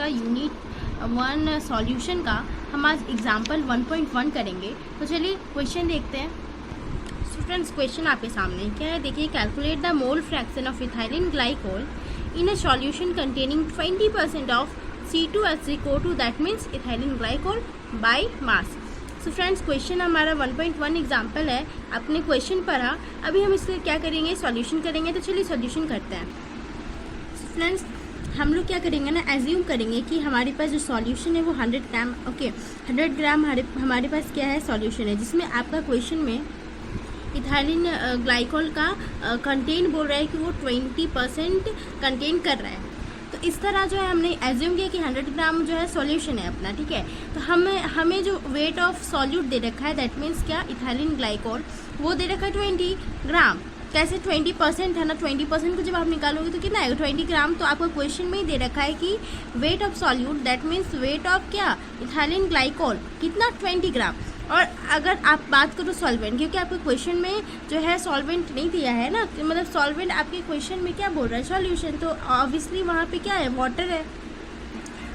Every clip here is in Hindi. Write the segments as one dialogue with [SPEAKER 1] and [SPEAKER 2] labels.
[SPEAKER 1] का यूनिट 1 सॉल्यूशन का हम आज एग्जाम्पल 1.1 करेंगे। तो चलिए क्वेश्चन देखते हैं। सो फ्रेंड्स, क्वेश्चन आपके सामने क्या है, देखिए, calculate the mole fraction of ethylene glycol in a solution containing 20% of C2H6O2, that means ethylene glycol by mass. So friends, question हमारा 1.1 एग्जाम्पल है। आपने क्वेश्चन पढ़ा, अभी हम इससे क्या करेंगे, सॉल्यूशन करेंगे। तो चलिए सॉल्यूशन करते हैं। सो फ्रेंड्स, हम लोग क्या करेंगे ना, एज्यूम करेंगे कि हमारे पास जो सॉल्यूशन है वो 100 ग्राम, ओके 100 ग्राम हमारे पास क्या है, सॉल्यूशन है, जिसमें आपका क्वेश्चन में इथाइलिन ग्लाइकोल का कंटेन बोल रहा है कि वो 20% कंटेन कर रहा है। तो इस तरह जो है हमने एज्यूम किया कि 100 ग्राम जो है सॉल्यूशन है अपना, ठीक है। तो हमें जो वेट ऑफ सॉल्यूट दे रखा है, दैट मीन्स क्या, इथाइलिन ग्लाइकोल, वो दे रखा है 20 ग्राम। कैसे 20% है ना, 20% को जब आप निकालोगे तो कितना आएगा, 20 ग्राम। तो आपको क्वेश्चन में ही दे रखा है कि weight of solute, that means weight of क्या, इथाइलिन ग्लाइकोल, कितना, 20 ग्राम। और अगर आप बात करो सॉल्वेंट, क्योंकि आपके क्वेश्चन में जो है सॉल्वेंट नहीं दिया है ना, मतलब सॉल्वेंट आपके क्वेश्चन में क्या बोल रहा है, सॉल्यूशन, तो ऑब्वियसली वहाँ पे क्या है, वाटर है।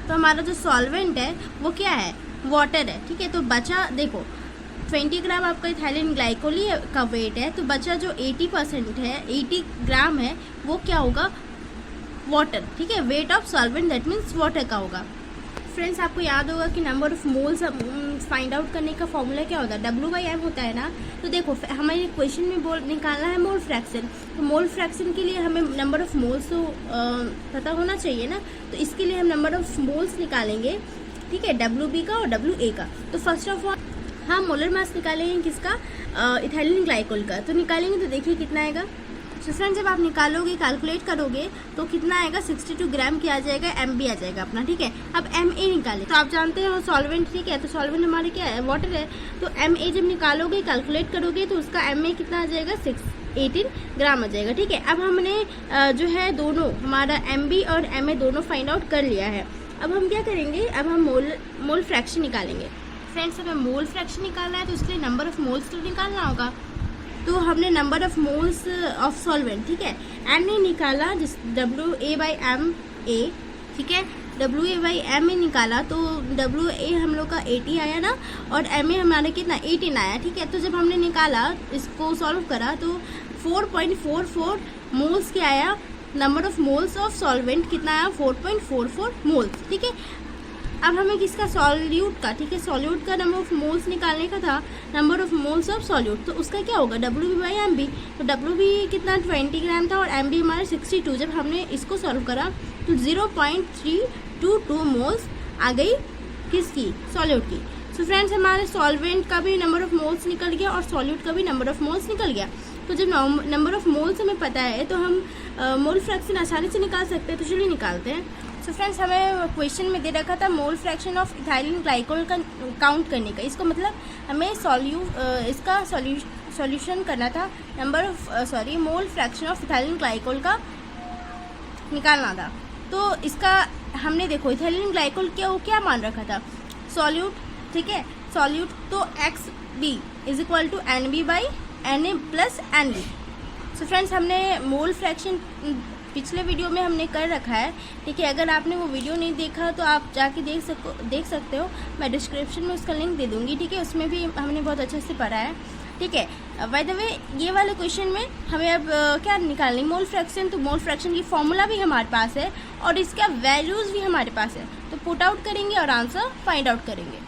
[SPEAKER 1] तो हमारा जो सॉल्वेंट है वो क्या है, वाटर है, ठीक है। तो बचा, देखो 20 ग्राम आपका इथाइलिन ग्लाइकोल का वेट है, तो बचा जो 80% है, 80 ग्राम है, वो क्या होगा, वाटर, ठीक है। Weight of solvent that means water का होगा। फ्रेंड्स, आपको याद होगा कि number of moles find out करने का फॉर्मूला क्या होता है, W/M होता है ना। तो देखो हमारे क्वेश्चन में निकालना है मोल फ्रैक्शन, तो मोल फ्रैक्शन के लिए हमें नंबर ऑफ मोल्स तो पता होना चाहिए ना। तो इसके लिए हम नंबर ऑफ मोल्स निकालेंगे, ठीक है, WB का और WA का। तो फर्स्ट ऑफ ऑल हम मोलर मास निकालेंगे किसका, इथाइलिन ग्लाइकोल का। तो निकालेंगे तो देखिए कितना आएगा। तो फ्रेंड्स, जब आप निकालोगे, कैलकुलेट करोगे तो कितना आएगा, 62 ग्राम की आ जाएगा, MB आ जाएगा अपना, ठीक है। अब MA निकाले, तो आप जानते हो सॉल्वेंट, ठीक है, तो सॉल्वेंट हमारे क्या है, वाटर है। तो MA जब निकालोगे, कैलकुलेट करोगे तो उसका MA कितना आ जाएगा, 18 ग्राम आ जाएगा, ठीक है। अब हमने जो है दोनों, हमारा MB और MA दोनों फाइंड आउट कर लिया है। अब हम क्या करेंगे, अब हम मोल फ्रैक्शन निकालेंगे। फ्रेंड्स, हमें मोल फ्रैक्शन निकालना है तो उसके लिए नंबर ऑफ मोल्स तो निकालना होगा। तो हमने number of moles of solvent, ठीक है, एन ने निकाला, जिस WA/MA, ठीक है, WA/MA निकाला, तो WA हम लोग का 80 आया ना, और MA हमारा कितना, 18 आया, ठीक है। तो जब हमने निकाला, इसको सॉल्व करा, तो 4.44 मोल्स क्या आया, number of moles of solvent कितना आया, 4.44 मोल्स, ठीक है। अब हमें किसका, सॉल्यूट का, ठीक है, सॉल्यूट का नंबर ऑफ मोल्स निकालने का था, number of moles of solute, तो उसका क्या होगा, WB/MB। तो WB कितना 20 ग्राम था और MB हमारा 62। जब हमने इसको सॉल्व करा तो 0.322 मोल्स आ गई किसकी, सॉल्यूट की। सो फ्रेंड्स, हमारे सॉल्वेंट का भी नंबर ऑफ मोल्स निकल गया और सॉल्यूट का भी नंबर ऑफ मोल्स निकल गया। तो जब नंबर ऑफ मोल्स हमें पता है तो हम मोल फ्रैक्शन आसानी से निकाल सकते हैं। तो चलिए निकालते हैं। सो फ्रेंड्स, हमें क्वेश्चन में दे रखा था mole fraction of ethylene glycol का काउंट करने का। इसको मतलब हमें इसका सॉल्यूशन करना था, mole fraction of ethylene glycol का निकालना था। तो इसका हमने देखो इथाइलिन ग्लाइकोल क्या मान रखा था, सॉल्यूट, ठीक है, सॉल्यूट, तो XB is equal to NB/NA plus NB। So friends, हमने मोल फ्रैक्शन पिछले वीडियो में हमने कर रखा है, ठीक है। अगर आपने वो वीडियो नहीं देखा तो आप जाके देख सकते हो, मैं डिस्क्रिप्शन में उसका लिंक दे दूँगी, ठीक है। उसमें भी हमने बहुत अच्छे से पढ़ा है, ठीक है। बाय द वे, ये वाले क्वेश्चन में हमें अब क्या निकालनी, मोल फ्रैक्शन। तो मोल फ्रैक्शन की फॉर्मूला भी हमारे पास है और इसका वैल्यूज़ भी हमारे पास है। तो पुट आउट करेंगे और आंसर फाइंड आउट करेंगे।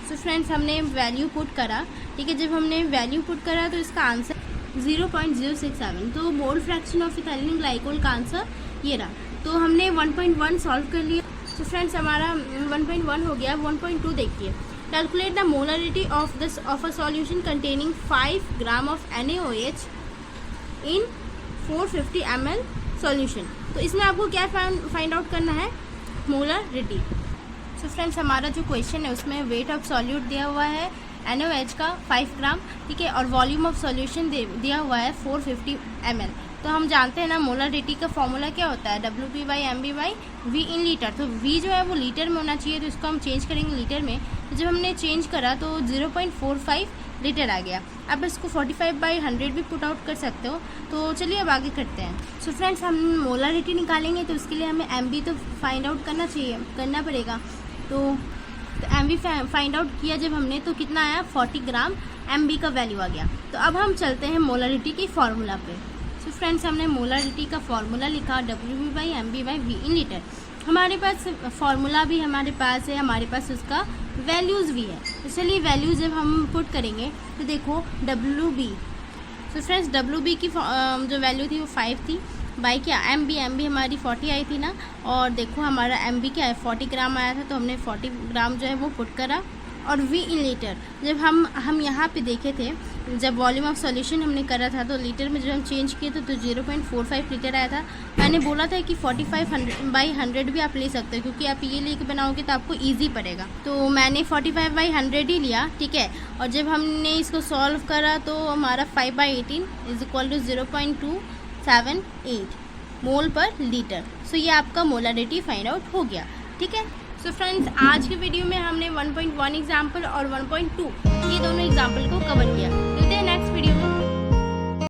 [SPEAKER 1] सो फ्रेंड्स, हमने वैल्यू पुट करा, ठीक है। जब हमने वैल्यू पुट करा तो इसका आंसर 0.067। तो mole fraction of ethylene glycol का आंसर ये रहा। तो हमने 1.1 सॉल्व कर लिया। तो फ्रेंड्स, हमारा 1.1 हो गया। 1.2 देखिए, calculate the molarity of a solution containing 5 gram of NaOH in 450 ml solution. तो इसमें आपको क्या फाइंड आउट करना है, मोलरिटी। सो फ्रेंड्स, हमारा जो क्वेश्चन है उसमें वेट ऑफ सॉल्यूट दिया हुआ है NaOH का 5 ग्राम, ठीक है, और वॉल्यूम ऑफ सॉल्यूशन दिया हुआ है 450 ml। तो हम जानते हैं ना मोलरिटी का फॉर्मूला क्या होता है, WB/MB/V इन लीटर। तो V जो है वो लीटर में होना चाहिए, तो इसको हम चेंज करेंगे लीटर में। तो जब हमने चेंज करा तो 0.45 लीटर आ गया। अब इसको 45/100 भी पुट आउट कर सकते हो। तो चलिए अब आगे करते हैं। सो फ्रेंड्स, हम मोलारिटी निकालेंगे तो उसके लिए हमें MB तो फाइंड आउट करना पड़ेगा। तो MB फाइंड आउट किया जब हमने तो कितना आया, 40 ग्राम MB का वैल्यू आ गया। तो अब हम चलते हैं मोलारिटी की फार्मूला पे। सो फ्रेंड्स, हमने मोलारिटी का फार्मूला लिखा WB/MB/V इन लीटर। हमारे पास फार्मूला भी हमारे पास है, हमारे पास उसका वैल्यूज़ भी है। तो चलिए वैल्यूज़ जब हम पुट करेंगे तो देखो WB। तो फ्रेंड्स WB की जो वैल्यू थी वो 5 थी, बाई क्या MB हमारी 40 आई थी ना, और देखो हमारा MB क्या है 40 ग्राम आया था, तो हमने 40 ग्राम जो है वो पुट करा। और V इन लीटर, जब हम यहाँ पे देखे थे, जब वॉल्यूम ऑफ सॉल्यूशन हमने करा था तो लीटर में जब हम चेंज किए थे तो 0.45 लीटर आया था। मैंने बोला था कि 45/100 भी आप ले सकते हो, क्योंकि आप ये लेके बनाओगे तो आपको ईजी पड़ेगा। तो मैंने 45/100 ही लिया, ठीक है। और जब हमने इसको सॉल्व करा तो हमारा 5/18 = 0.278 मोल पर लीटर। सो ये आपका मोलारिटी फाइंड आउट हो गया, ठीक है। सो फ्रेंड्स, आज की वीडियो में हमने 1.1 एग्जाम्पल और 1.2 ये दोनों एग्जाम्पल को कवर किया। मिलते हैं नेक्स्ट वीडियो में।